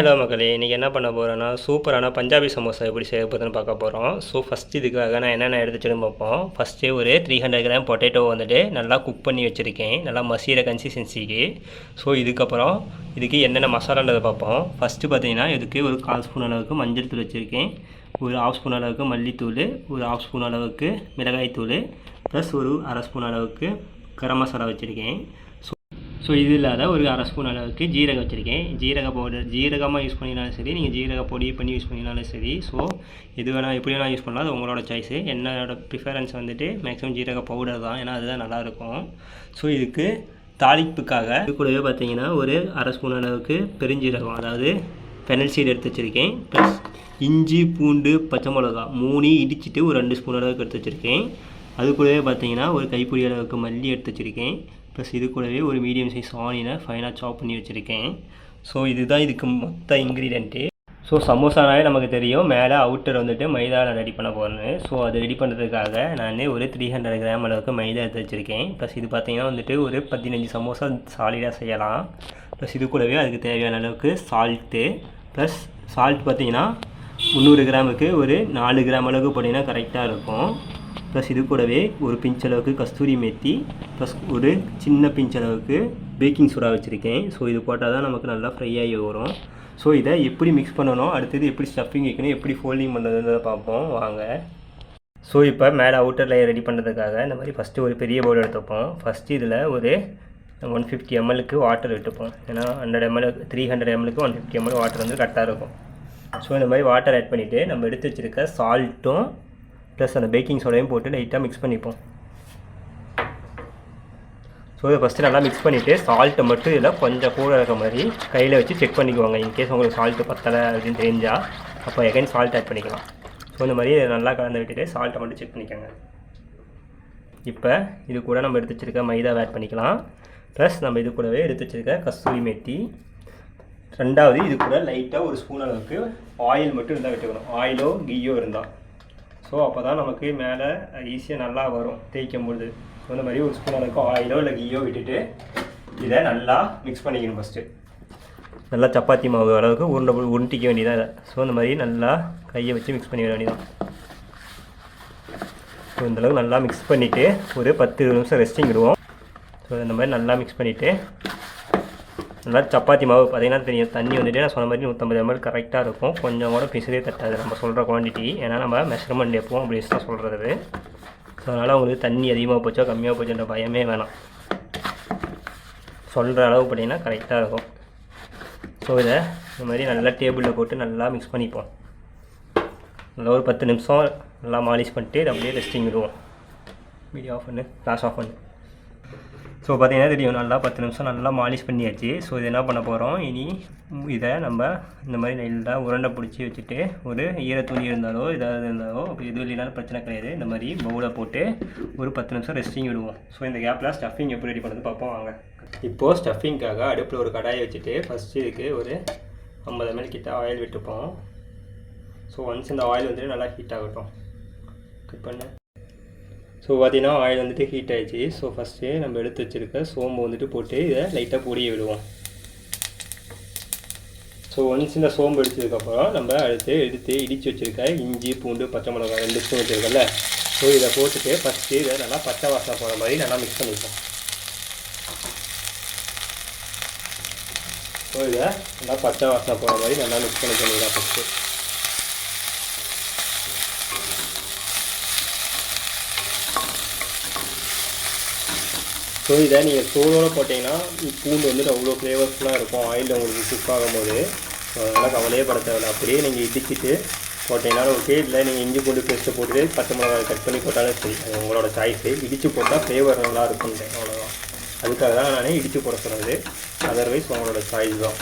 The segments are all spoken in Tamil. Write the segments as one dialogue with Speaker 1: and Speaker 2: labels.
Speaker 1: ஹலோ மக்களே, இன்றைக்கி என்ன பண்ண போகிறோன்னா சூப்பரான பஞ்சாபி சமோசா எப்படி செய்ய போகுதுன்னு பார்க்க போகிறோம். ஸோ ஃபஸ்ட்டு இதுக்காக நான் என்னென்ன எடுத்துச்சுன்னு பார்ப்போம். ஃபஸ்ட்டு ஒரு 300 கிராம் பொட்டேட்டோ வந்துட்டு நல்லா குக் பண்ணி வச்சுருக்கேன், நல்லா மசிகிற கன்சிஸ்டன்சிக்கு. ஸோ இதுக்கப்புறம் இதுக்கு என்னென்ன மசாலான்றதை பார்ப்போம். ஃபஸ்ட்டு பார்த்தீங்கன்னா இதுக்கு ஒரு 1/4 ஸ்பூன் அளவுக்கு மஞ்சள் தூள் வச்சுருக்கேன், ஒரு 1/2 ஸ்பூன் அளவுக்கு மல்லித்தூள், ஒரு 1/2 ஸ்பூன் அளவுக்கு மிளகாய்த்தூள், ப்ளஸ் ஒரு 1/2 ஸ்பூன் அளவுக்கு கரம் மசாலா வச்சுருக்கேன். ஸோ இது இல்லாத ஒரு 1/2 ஸ்பூன் அளவுக்கு ஜீரகம் வச்சுருக்கேன். ஜீரக பவுடர் ஜீரகமாக யூஸ் பண்ணினாலும் சரி, நீங்கள் ஜீரக பொடி பண்ணி யூஸ் பண்ணினாலும் சரி. ஸோ எது வேணால் எப்படி வேணால் யூஸ் பண்ணலாம், அது உங்களோட சாய்ஸு. என்னோட ப்ரிஃபரன்ஸ் வந்துட்டு மேக்ஸிமம் ஜீரக பவுடர் தான், ஏன்னா அதுதான் நல்லாயிருக்கும். ஸோ இதுக்கு தாளிப்புக்காக இது கூடவே பார்த்தீங்கன்னா ஒரு 1/2 ஸ்பூன் அளவுக்கு பெருஞ்சீரகம், அதாவது ஃபெனல் சீடு எடுத்து வச்சுருக்கேன். ப்ளஸ் இஞ்சி பூண்டு பச்சை மிளகா 3 இடிச்சிட்டு ஒரு 2 ஸ்பூன் அளவுக்கு எடுத்து வச்சுருக்கேன். அது கூடவே பார்த்தீங்கன்னா ஒரு கைப்பிடி அளவுக்கு மல்லி எடுத்து வச்சுருக்கேன். ப்ளஸ் இது கூடவே ஒரு மீடியம் சைஸ் ஆனியனை ஃபைனாக சாப் பண்ணி வச்சுருக்கேன். ஸோ இதுதான் இதுக்கு மொத்த இன்க்ரீடியண்ட்டு. ஸோ சமோசானாலே நமக்கு தெரியும், மேலே அவுட்டர் வந்துட்டு மைதாவில் ரெடி பண்ண போகிறேன்னு. ஸோ அது ரெடி பண்ணுறதுக்காக நான் ஒரு 300 கிராம் அளவுக்கு மைதா எடுத்து வச்சுருக்கேன். ப்ளஸ் இது பார்த்திங்கன்னா வந்துட்டு ஒரு 15 சமோசா சாலிடாக செய்யலாம். ப்ளஸ் இது கூடவே அதுக்கு தேவையான அளவுக்கு சால்ட்டு, ப்ளஸ் சால்ட் பார்த்திங்கன்னா 300 கிராமுக்கு ஒரு 4 கிராம் அளவுக்கு போட்டிங்கன்னா கரெக்டாக இருக்கும். ப்ளஸ் இது கூடவே ஒரு பிஞ்ச் அளவுக்கு கஸ்தூரி மேத்தி, ப்ளஸ் ஒரு சின்ன பிஞ்ச் அளவுக்கு பேக்கிங் சோடா வச்சுருக்கேன். ஸோ இது போட்டால் தான் நமக்கு நல்லா ஃப்ரை ஆகி வரும். ஸோ இதை எப்படி மிக்ஸ் பண்ணணும், அடுத்தது எப்படி ஸ்டஃபிங் வைக்கணும், எப்படி ஃபோல்டிங் பண்ணுறதுன்றதை பார்ப்போம் வாங்க. ஸோ இப்போ மேலே அவுட்டர் லேயர் ரெடி பண்ணுறதுக்காக இந்த மாதிரி ஃபஸ்ட்டு ஒரு பெரிய பவுல் எடுத்துப்போம். ஃபஸ்ட்டு இதில் ஒரு 150 mlக்கு வாட்டர் விட்டுப்போம், ஏன்னா 100 ml 300 mlக்கு 150 ml வாட்டர் வந்து கரெக்டாக இருக்கும். ஸோ இந்த மாதிரி வாட்டர் ஆட் பண்ணிவிட்டு நம்ம எடுத்து வச்சுருக்க சால்ட்டும் ப்ளஸ் அந்த பேக்கிங் சோடையும் போட்டு லைட்டாக மிக்ஸ் பண்ணிப்போம். ஸோ இதை ஃபஸ்ட்டு நல்லா மிக்ஸ் பண்ணிவிட்டு சால்ட்டை மட்டும் இதில் கொஞ்சம் கூட இருக்க மாதிரி கையில் வச்சு செக் பண்ணிக்குவாங்க. இன்கேஸ் உங்களுக்கு சால்ட்டு பத்தலை அப்படின்னு தெரிஞ்சால் அப்போ எகைன் சால்ட் ஆட் பண்ணிக்கலாம். ஸோ இந்த மாதிரி நல்லா கலந்து விட்டுட்டு சால்ட்டை மட்டும் செக் பண்ணிக்கோங்க. இப்போ இது கூட நம்ம எடுத்து வச்சுருக்க மைதாவை ஆட் பண்ணிக்கலாம். ப்ளஸ் நம்ம இது கூடவே எடுத்து வச்சுருக்க கஸ்தூரி மேத்தி. ரெண்டாவது இது கூட லைட்டாக ஒரு ஸ்பூன் அளவுக்கு ஆயில் மட்டும் இருந்தால் விட்டுக்கணும், ஆயிலோ கீயோ இருந்தால். ஸோ அப்போ தான் நமக்கு மேலே ஈஸியாக நல்லா வரும் தேய்க்கும்போது. ஸோ இந்த மாதிரி ஒரு ஸ்பூன் அளவுக்கு ஆயிலோ இல்லை கீயோ விட்டுட்டு இதை நல்லா மிக்ஸ் பண்ணிக்கணும். ஃபஸ்ட்டு நல்லா சப்பாத்தி மாவு அளவுக்கு உருண்டிக்க வேண்டியதான் இதை. ஸோ இந்த மாதிரி நல்லா கையை வச்சு மிக்ஸ் பண்ணிக்க வேண்டியதான். ஸோ இந்தளவுக்கு நல்லா மிக்ஸ் பண்ணிவிட்டு ஒரு 10-20 நிமிஷம் ரெஸ்டிங் விடுவோம். ஸோ இந்த மாதிரி நல்லா மிக்ஸ் பண்ணிவிட்டு நல்லா சப்பாத்தி மாவு பார்த்திங்கன்னா தெரியும், தண்ணி வந்துட்டு நான் சொன்ன மாதிரி 150 ml கரெக்டாக இருக்கும். கொஞ்சம் கூட பிசுறே தட்டாது நம்ம சொல்கிற குவான்டிட்டி, ஏன்னா நம்ம மெஷர்மெண்ட் எப்போவும் அப்படி தான் சொல்கிறது. ஸோ அதனால் உங்களுக்கு தண்ணி அதிகமாக போச்சோ கம்மியாக போச்சோன்ற பயமே வேணாம், சொல்கிற அளவு பார்த்திங்கன்னா கரெக்டாக இருக்கும். ஸோ இதை இந்த மாதிரி நல்லா டேபிளில் போட்டு நல்லா மிக்ஸ் பண்ணிப்போம். நல்லா ஒரு 10 நிமிஷம் நல்லா மாலிஷ் பண்ணிட்டு இதை அப்படியே ரெஸ்டிங் விடுவோம். வீடியோ ஆஃப் பண்ணு, ஃப்ளாஷ் ஆஃப் பண்ணு. ஸோ பார்த்திங்கன்னா தெரியும், நல்லா 10 நிமிஷம் நல்லா மாலிஷ் பண்ணியாச்சு. ஸோ இது என்ன பண்ண போகிறோம், இனி இதை நம்ம இந்த மாதிரி நல்லா உருண்டை பிடிச்சி வச்சுட்டு ஒரு ஈரத்துணி இருந்தாலோ ஏதாவது இருந்தாலோ அப்போ எதுவும் இல்லைனாலும் பிரச்சனை கிடையாது, இந்த மாதிரி பவுலை போட்டு ஒரு 10 நிமிஷம் ரெஸ்டிங் விடுவோம். ஸோ இந்த கேப்பில் ஸ்டஃபிங் எப்படி ரெடி பண்ணுறது பார்ப்போம் வாங்க. இப்போது ஸ்டஃபிங்காக அடுப்பில் ஒரு கடாயை வச்சுட்டு ஃபஸ்ட்டு இதுக்கு ஒரு 50 ml கிட்ட ஆயில் விட்டுப்போம். ஸோ ஒன்ஸ் இந்த ஆயில் வந்துட்டு நல்லா ஹீட் ஆகட்டும். கட் பண்ணு. ஸோ பார்த்திங்கன்னா ஆயில் வந்துட்டு ஹீட் ஆகிடுச்சு. ஸோ ஃபஸ்ட்டு நம்ம எடுத்து வச்சுருக்க சோம்பு வந்துட்டு போட்டு இதை லைட்டாக பொடிய விடுவோம். ஸோ ஒன்ஸ் இந்த சோம்பு எடுத்ததுக்கப்புறம் நம்ம எடுத்து இடித்து வச்சுருக்க இஞ்சி பூண்டு பச்சை மிளகாய் 2 ஸ்பூன் வச்சுருக்கல, ஸோ இதை போட்டுட்டு ஃபஸ்ட்டு இதை நல்லா பச்சை வாசனை போகிற மாதிரி நல்லா மிக்ஸ் பண்ணிப்போம். ஸோ இதை நல்லா பச்சை வாசனை போகிற மாதிரி நல்லா மிக்ஸ் பண்ணிக்கலாம் ஃபஸ்ட்டு. ஸோ இதை நீங்கள் சோளோடு போட்டிங்கன்னா பூண்டு வந்துட்டு அவ்வளோ ஃப்ளேவர்ஃபுல்லாக இருக்கும் ஆயிலில் உங்களுக்கு குக் ஆகும்போது. ஸோ அதனால் கவலையே பட தேவையில்லை, அப்படியே நீங்கள் இடிச்சிட்டு போட்டிங்கன்னா ஓகே. இல்லை நீங்கள் இஞ்சி பூண்டு பேஸ்ட்டு போட்டு பச்சை மிளகாய் கட் பண்ணி போட்டாலும் சரி, அது உங்களோட சாய்ஸு. இடித்து போட்டால் ஃப்ளேவர் நல்லா இருக்கும்னு அவ்வளோதான், அதுக்காக தான் நான் இடித்து போட சொன்னது. அதர்வைஸ் உங்களோட சாய்ஸ் தான்.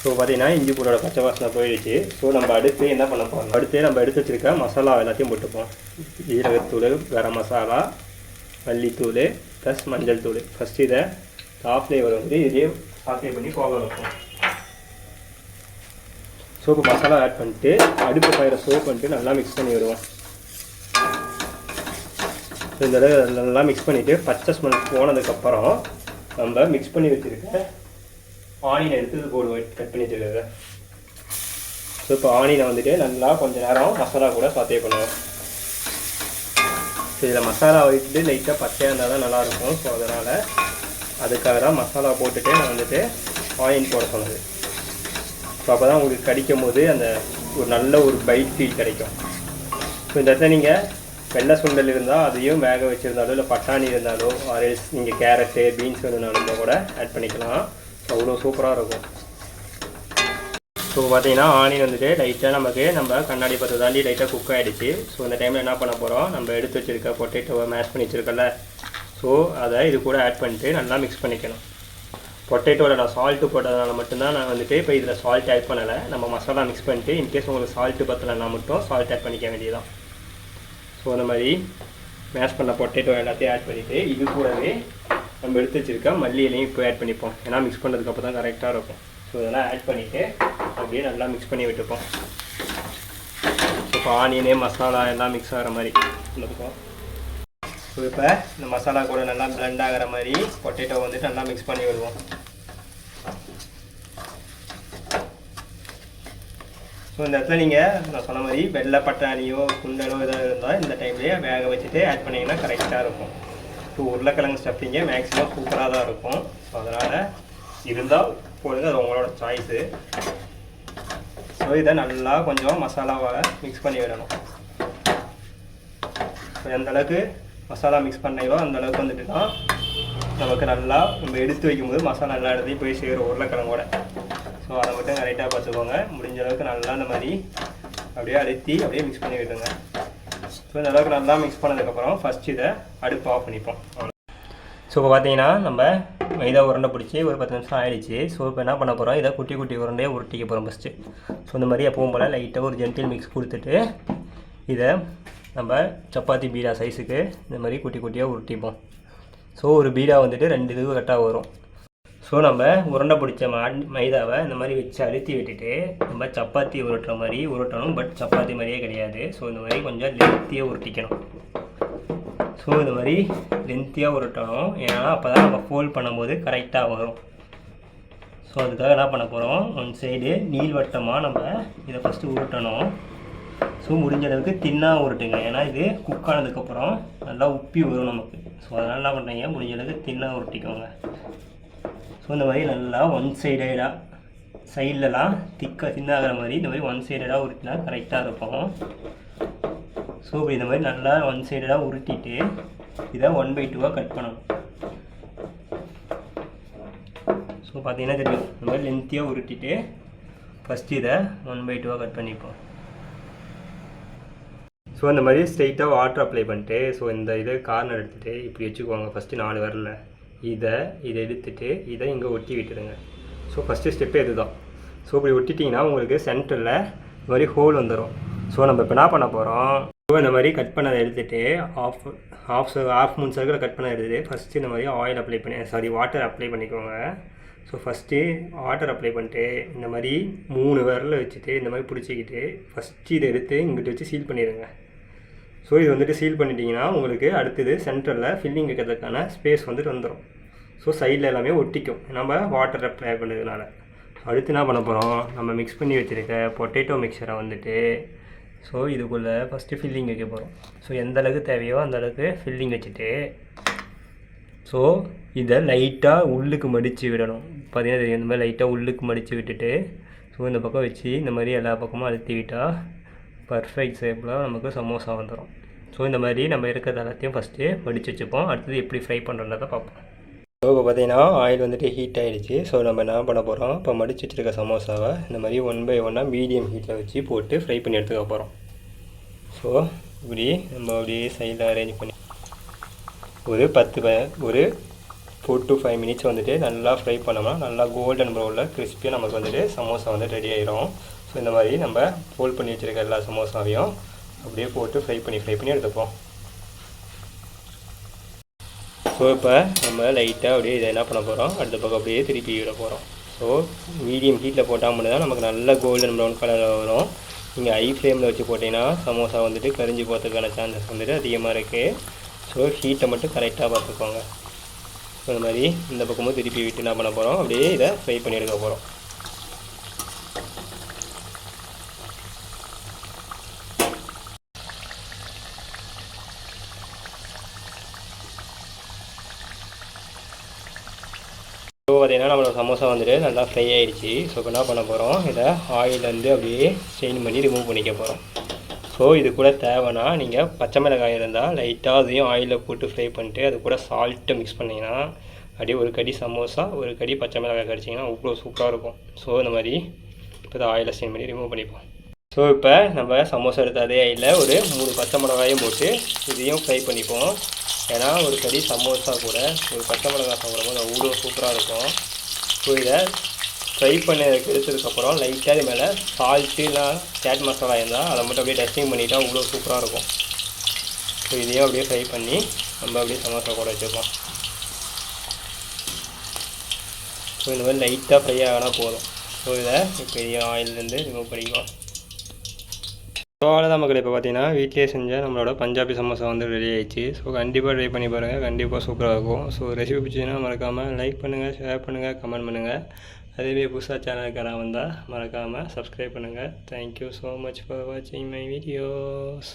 Speaker 1: ஸோ பார்த்திங்கன்னா இஞ்சி பூண்டோட பச்சை வாசனை போயிடுச்சு. ஸோ நம்ம அடுத்து என்ன பண்ண போகிறோம், அடுத்து நம்ம எடுத்து வச்சுருக்க மசாலா எல்லாத்தையும் போட்டுப்போம். ஜீரகத்தூள், கரம் மசாலா, மல்லித்தூள் ப்ளஸ் மஞ்சள் தூள். ஃபஸ்ட்டு இதை ஆஃப் ஃப்ளேவர் வந்து இதே சாஃப்ட்வே பண்ணி போக வைப்போம். சோப்பு மசாலா ஆட் பண்ணிட்டு அடுப்பு பயிரை சோப் பண்ணிட்டு நல்லா மிக்ஸ் பண்ணி விடுவோம். இந்த தடவை நல்லா மிக்ஸ் பண்ணிவிட்டு பச்சை ஸ்மெல் போனதுக்கப்புறம் நம்ம மிக்ஸ் பண்ணி வச்சுருக்க ஆனியன் எடுத்து இது போடுவோம் கட் பண்ணி வச்சுருக்காங்க. ஸோ இப்போ ஆனியனை வந்துட்டு நல்லா கொஞ்சம் நேரம் மசாலா கூட சாத்தே பண்ணுவோம். ஸோ இதில் மசாலா விட்டு லைட்டாக பச்சையாக இருந்தால் தான் நல்லாயிருக்கும். ஸோ அதனால் அதுக்காக தான் மசாலா போட்டுட்டு நான் வந்துட்டு ஆனியன் போட சொன்னது. ஸோ அப்போ தான் உங்களுக்கு கடிக்கும் போது அந்த ஒரு நல்ல ஒரு பைட் ஃபீல் கிடைக்கும். ஸோ இந்த இடத்துல நீங்கள் வெள்ளை சுண்டல் இருந்தால் அதையும் வேக வச்சுருந்தாலோ இல்லை பட்டாணி இருந்தாலோ ஆர்எல்ஸ் நீங்கள் கேரட்டு பீன்ஸ் வேணும்னாலும் கூட ஆட் பண்ணிக்கலாம். ஸோ அவ்வளோ சூப்பராக இருக்கும். ஸோ பார்த்தீங்கன்னா ஆனியன் வந்துட்டு லைட்டாக நம்ம கண்ணாடி பற்ற தாண்டி லைட்டாக குக் ஆகிடுச்சு. ஸோ இந்த டைமில் என்ன பண்ண போகிறோம், நம்ம எடுத்து வச்சுருக்க பொட்டேட்டோவை மேஷ் பண்ணி வச்சுருக்கல, ஸோ அதை இது கூட ஆட் பண்ணிட்டு நல்லா மிக்ஸ் பண்ணிக்கணும். பொட்டேட்டோவில் நான் சால்ட்டு போட்டதுனால மட்டும்தான் நான் வந்துட்டு இப்போ இதில் சால்ட் ஆட் பண்ணலை. நம்ம மசாலா மிக்ஸ் பண்ணிட்டு இன்கேஸ் உங்களுக்கு சால்ட்டு பற்றலைன்னா மட்டும் சால்ட் ஆட் பண்ணிக்க வேண்டியதான். ஸோ அந்த மாதிரி மேஷ் பண்ண பொட்டேட்டோ எல்லாத்தையும் ஆட் பண்ணிவிட்டு இது கூடவே நம்ம எடுத்து வச்சுருக்க மல்லி இலையும் இப்போ ஆட் பண்ணிப்போம். ஏன்னா மிக்ஸ் பண்ணுறதுக்கு அப்போ தான் கரெக்டாக இருக்கும். ஸோ இதெல்லாம் ஆட் பண்ணிவிட்டு அப்படியே நல்லா மிக்ஸ் பண்ணி விட்டுப்போம். இப்போ ஆனியனே மசாலா எல்லாம் மிக்ஸ் ஆகிற மாதிரி இருக்கும். ஸோ இப்போ இந்த மசாலா கூட நல்லா பிளெண்ட் ஆகிற மாதிரி பொட்டேட்டோ வந்துட்டு நல்லா மிக்ஸ் பண்ணி விடுவோம். ஸோ இந்த இடத்துல நீங்கள் நான் சொன்ன மாதிரி வெள்ளை பட்டாணியோ குண்டலோ ஏதாவது இருந்தால் இந்த டைம்லேயே வேக வச்சுட்டு ஆட் பண்ணிங்கன்னா கரெக்டாக இருக்கும். ஸோ உருளைக்கிழங்கு ஸ்டஃபிங்கே மேக்ஸிமம் சூப்பராக தான் இருக்கும். ஸோ அதனால் இருந்தால் போடுங்க, அது உங்களோட சாய்ஸு. ஸோ இதை நல்லா கொஞ்சம் மசாலாவை மிக்ஸ் பண்ணி விடணும். ஸோ எந்தளவுக்கு மசாலா மிக்ஸ் பண்ணையோ அந்தளவுக்கு வந்துட்டு தான் நமக்கு நல்லா நம்ம எடுத்து வைக்கும்போது மசாலா எல்லா இடத்தையும் போய் சேரும் உருளைக்கிழங்கோட. ஸோ அதை மட்டும் கரெக்டாக பார்த்துக்கோங்க. முடிஞ்ச அளவுக்கு நல்லா இந்த மாதிரி அப்படியே அழுத்தி அப்படியே மிக்ஸ் பண்ணி விடுங்க. ஸோ இந்த அளவுக்கு நல்லா மிக்ஸ் பண்ணதுக்கப்புறம் ஃபஸ்ட் இதை அடுப்பு ஆஃப் பண்ணிப்போம். ஸோ இப்போ பார்த்தீங்கன்னா நம்ம மைதா உருண்டை பிடிச்சி ஒரு 10 நிமிஷம் ஆகிடுச்சு. ஸோ இப்போ என்ன பண்ண போகிறோம், இதை குட்டி குட்டி உருண்டையை உருட்டிக்க போகிறோம் ஃபஸ்ட்டு. ஸோ இந்த மாதிரி எப்பவும் போல் லைட்டாக ஒரு ஜென்டில் மிக்ஸ் கொடுத்துட்டு இதை நம்ம சப்பாத்தி பீடா சைஸுக்கு இந்த மாதிரி குட்டி குட்டியாக உருட்டிப்போம். ஸோ ஒரு பீடா வந்துட்டு 2 இதுக்கு கரெக்டாக வரும். ஸோ நம்ம உருண்டை பிடிச்ச மைதாவை இந்த மாதிரி வச்சு அழுத்தி விட்டுட்டு நம்ம சப்பாத்தி உருட்டுற மாதிரி உருட்டணும். பட் சப்பாத்தி மாதிரியே கிடையாது. ஸோ இந்த மாதிரி கொஞ்சம் லென்த்தியாக உருட்டிக்கணும். ஸோ இந்த மாதிரி லென்த்தியாக உருட்டணும். ஏன்னா அப்போ தான் நம்ம ஃபோல்ட் பண்ணும்போது கரெக்டாக வரும். ஸோ அதுக்காக என்ன பண்ண போகிறோம், ஒன் சைடு நீள்வட்டமாக நம்ம இதை ஃபஸ்ட்டு உருட்டணும். ஸோ முடிஞ்ச அளவுக்கு தின்னாக உருட்டுங்க. ஏன்னா இது குக் ஆனதுக்கப்புறம் நல்லா உப்பி வரும் நமக்கு. ஸோ அதனால் என்ன பண்ணுறீங்க, முடிஞ்ச அளவுக்கு தின்னாக உருட்டிக்கோங்க. ஸோ இந்த மாதிரி நல்லா ஒன் சைடடாக சைட்லலாம் தின்னாகிற மாதிரி இந்த மாதிரி ஒன் சைடடாக உருட்டினா கரெக்டாக இருக்கும். ஸோ இப்படி இந்த மாதிரி நல்லா ஒன் சைடடாக உருட்டிட்டு இதை 1/2 கட் பண்ணணும். ஸோ பார்த்தீங்கன்னா தெரியும், இந்த மாதிரி லென்த்தியாக உருட்டிட்டு ஃபஸ்ட்டு இதை 1/2 கட் பண்ணிப்போம். ஸோ இந்த மாதிரி ஸ்ட்ரெயிட்டாக வாட்டர் அப்ளை பண்ணிட்டு ஸோ இந்த இதை கார்னர் எடுத்துகிட்டு இப்படி வச்சுக்குவாங்க. ஃபஸ்ட்டு 4 விரலில் இதை எடுத்துகிட்டு இதை இங்கே ஒட்டி விட்டுருங்க. ஸோ ஃபஸ்ட்டு ஸ்டெப்பே இது தான். ஸோ இப்படி ஒட்டிட்டிங்கன்னா உங்களுக்கு சென்டரில் இந்த மாதிரி ஹோல் வந்துடும். ஸோ நம்ம இப்போ என்ன பண்ண போகிறோம், ஸோ இந்த மாதிரி கட் பண்ணதை எடுத்துகிட்டு ஆஃப் மூணு சர்க்கிள் கட் பண்ண எடுத்துகிட்டு ஃபஸ்ட்டு இந்த மாதிரி ஆயில் அப்ளை பண்ணி வாட்டர் அப்ளை பண்ணிக்கோங்க. ஸோ ஃபஸ்ட்டு வாட்டர் அப்ளை பண்ணிட்டு இந்த மாதிரி 3 விரலில் வச்சுட்டு இந்த மாதிரி பிடிச்சிக்கிட்டு ஃபஸ்ட்டு இதை எடுத்து இங்கிட்ட வச்சு சீல் பண்ணிடுங்க. ஸோ இது வந்துட்டு சீல் பண்ணிட்டீங்கன்னா உங்களுக்கு அடுத்தது சென்டரில் ஃபில்லிங் வைக்கிறதுக்கான ஸ்பேஸ் வந்துட்டு வந்துடும். ஸோ சைடில் எல்லாமே ஒட்டிக்கும் நம்ம வாட்டர் அப்ளை பண்ணதுனால. அடுத்து என்ன பண்ண போகிறோம், நம்ம மிக்ஸ் பண்ணி வச்சுருக்க பொட்டேட்டோ மிக்சரை வந்துட்டு ஸோ இதுக்குள்ளே ஃபஸ்ட்டு ஃபில்லிங் வைக்க போகிறோம். ஸோ எந்த அளவுக்கு தேவையோ அந்த அளவுக்கு ஃபில்லிங் வச்சுட்டு ஸோ இதை லைட்டாக உள்ளுக்கு மடித்து விடணும். பார்த்தீங்கன்னா தெரியும், இந்த மாதிரி லைட்டாக உள்ளுக்கு மடித்து விட்டுட்டு ஸோ இந்த பக்கம் வச்சு இந்த மாதிரி எல்லா பக்கமும் அழுத்தி விட்டால் பர்ஃபெக்ட் ஷேப்பில் நமக்கு சமோசா வந்துடும். ஸோ இந்த மாதிரி நம்ம இருக்கிறது எல்லாத்தையும் ஃபஸ்ட்டு மடித்து வச்சுப்போம். அடுத்தது எப்படி ஃப்ரை பண்ணுறதை பார்ப்போம். ஸோ இப்போ பார்த்தீங்கன்னா ஆயில் வந்துட்டு ஹீட் ஆகிடுச்சு. ஸோ நம்ம என்ன பண்ண போகிறோம், இப்போ மடித்து வச்சுருக்க சமோசாவை இந்த மாதிரி 1/1 மீடியம் ஹீட்டில் வச்சு போட்டு ஃப்ரை பண்ணி எடுத்துக்க போகிறோம். ஸோ இப்படி நம்ம அப்படியே சைடில் அரேஞ்ச் பண்ணி ஒரு 4 to 5 மினிட்ஸ் வந்துட்டு நல்லா ஃப்ரை பண்ணோம்னா நல்லா கோல்டன் ப்ரௌனில் கிறிஸ்பியாக நமக்கு வந்துட்டு சமோசா வந்து ரெடி ஆகிடும். ஸோ இந்த மாதிரி நம்ம ஃபோல்ட் பண்ணி வச்சுருக்க எல்லா சமோசாவையும் அப்படியே போட்டு ஃப்ரை பண்ணி எடுத்துப்போம். ஸோ இப்போ நம்ம லைட்டாக அப்படியே இதை என்ன பண்ண போகிறோம், அடுத்த பக்கம் அப்படியே திருப்பி விட போகிறோம். ஸோ மீடியம் ஹீட்டில் போட்டால் மட்டும் தான் நமக்கு நல்ல கோல்டன் ப்ரௌன் கலரில் வரும். நீங்கள் ஹை ஃப்ளேமில் வச்சு போட்டிங்கன்னா சமோசா வந்துட்டு கரிஞ்சு போகிறதுக்கான சான்சஸ் வந்துட்டு அதிகமாக இருக்குது. ஸோ ஹீட்டை மட்டும் கரெக்டாக பார்த்துக்கோங்க. ஸோ இந்த மாதிரி இந்த பக்கமும் திருப்பி விட்டு என்ன பண்ண போகிறோம், அப்படியே இதை ஃப்ரை பண்ணி எடுக்க போகிறோம். ஸோ பார்த்தீங்கன்னா நம்மளோட சமோசா வந்துட்டு நல்லா ஃப்ரை ஆகிடுச்சு. ஸோ இப்போ என்ன பண்ண போகிறோம், இதை ஆயிலேருந்து அப்படியே ஸ்ட்ரெயின் பண்ணி ரிமூவ் பண்ணிக்க போகிறோம். ஸோ இது கூட தேவைன்னா நீங்கள் பச்சை மிளகாய் இருந்தால் லைட்டாக அதையும் ஆயிலில் போட்டு ஃப்ரை பண்ணிட்டு அது கூட சால்ட்டை மிக்ஸ் பண்ணிங்கன்னா அப்படியே ஒரு கடி சமோசா ஒரு கடி பச்சை மிளகாய் கடிச்சிங்கன்னா அவ்வளோ சூப்பராக இருக்கும். ஸோ இந்த மாதிரி இப்போ இதை ஆயிலில் ஸ்ட்ரெயின் பண்ணி ரிமூவ் பண்ணிப்போம். ஸோ இப்போ நம்ம சமோசா எடுத்த அதே ஆயிலில் ஒரு 3 பச்சை மிளகாயும் போட்டு இதையும் ஃப்ரை பண்ணிப்போம். ஏன்னா ஒரு கடி சமோசா கூட ஒரு பச்சை மிளகாய் சாப்பிடும்போது அவ்வளோ சூப்பராக இருக்கும். ஸோ இதை ஃப்ரை பண்ணி எடுத்ததுக்கப்புறம் லைட்டாக இது மேலே சால்ட்டு இல்லை சாட் மசாலா இருந்தால் அதை மட்டும் அப்படியே டஸ்டிங் பண்ணிவிட்டால் அவ்வளோ சூப்பராக இருக்கும். ஸோ இதையும் அப்படியே ஃப்ரை பண்ணி நம்ம அப்படியே சமோசா கூட வச்சுருப்போம். ஸோ இந்த மாதிரி லைட்டாக ஃப்ரை ஆகினா போதும். ஸோ இதை இப்போ ஆயிலேருந்து ரிமூவ் பண்ணிக்குவோம். ஸோ அவ்வளோதான் மக்கள். இப்போ பார்த்தீங்கன்னா வீட்டிலே செஞ்ச நம்மளோட பஞ்சாபி சமோசா வந்து ரெடி ஆகிடுச்சு. ஸோ கண்டிப்பாக ட்ரை பண்ணி பாருங்கள், கண்டிப்பாக சூப்பராக இருக்கும். ஸோ ரெசிபி பிடிச்சதுன்னா மறக்காமல் லைக் பண்ணுங்கள், ஷேர் பண்ணுங்கள், கமெண்ட் பண்ணுங்கள். அதேமாரி புதுசாக சேனலுக்கு வந்தால் மறக்காமல் சப்ஸ்கிரைப் பண்ணுங்கள். தேங்க்யூ ஸோ மச் ஃபார் வாட்சிங் மை வீடியோஸ்.